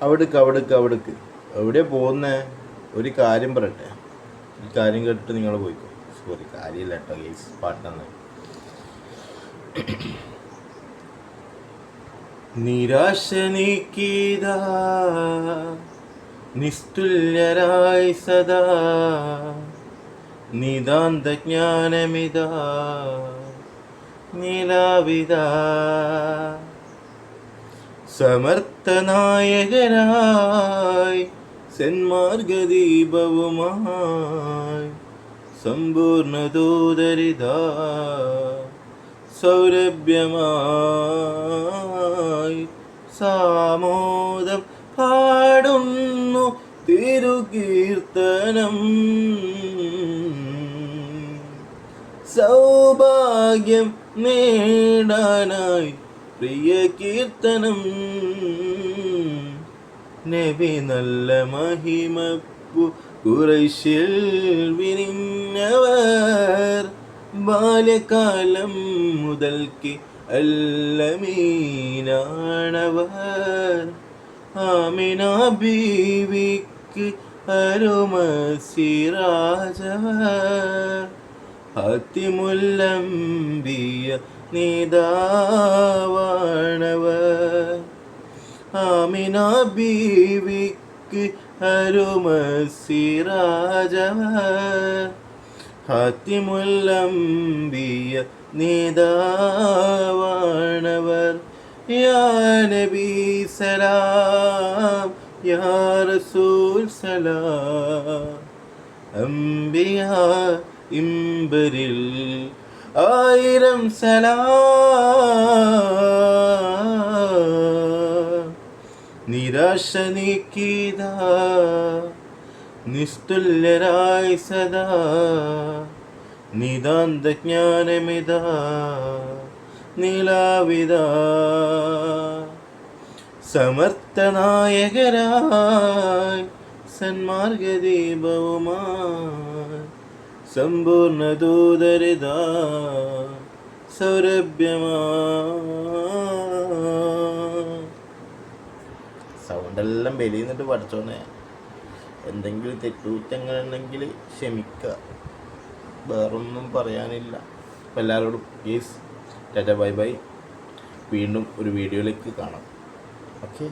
അവിടേക്ക് എവിടെ പോകുന്നേ? ഒരു കാര്യം പറയട്ടെ, ഒരു കാര്യം കേട്ടിട്ട് നിങ്ങൾ പോയിക്കോ. സോറി, കാര്യമില്ല കേട്ടോ ഗൈസ്, പാട്ടെന്ന്. നിരാശ നീക്കിയതാ നിസ്തുല്യരായി സദാ, നിതാന്ത ജ്ഞാനമിതാ നിലാവിതാ, സമർത്ഥനായകനായി സന്മാർഗദീപവുമായി സമ്പൂർണദൂതരിതാ സൗരഭ്യമായി സാമോദം പാടുന്നു തിരുകീർത്തനം. സൗഭാഗ്യം നേടാനായി പ്രിയ കീർത്തനം. നബി നല്ല മഹിമപ്പു ഖുറൈശിൽ വിരിഞ്ഞവർ, ബാല്യകാലം മുതൽക്ക് അല്ലമീനാണവർ. ആമിന ബീവിക്ക് അരുമസിറാജവർ, ഹത്തിമുല്ലംബിയ നേതാവാണവർ. ആമിന ബീവിക്ക് അരുമസിറാജവർ, ഹത്തിമുല്ലംബിയ നേതാവാണവർ. യാ നബി സലാം, യാ റസൂൽ സലാം, അംബിയ ഇമ്പരിൽ ആയിരം സലാം. നിരാശ നീക്കിയതാ നിസ്തുല്യരായി സദാ, നിതാന്ത ജ്ഞാനമിതാ നിലാവിതാ, സമർത്ഥനായകരായി സന്മാർഗദീപവുമായി സമ്പൂർണദൂതരിതാ സൗരഭ്യമായി. സൗണ്ടെല്ലാം വെളിയുന്നിട്ട് പഠിച്ചോനെ. എന്തെങ്കിലും തെറ്റുകുറ്റങ്ങളുണ്ടെങ്കിൽ ക്ഷമിക്കുക, വേറൊന്നും പറയാനില്ല. അപ്പം എല്ലാവരോടും പ്ലീസ് ടാറ്റ ബൈ ബൈ. വീണ്ടും ഒരു വീഡിയോയിലേക്ക് കാണാം. ഓക്കെ.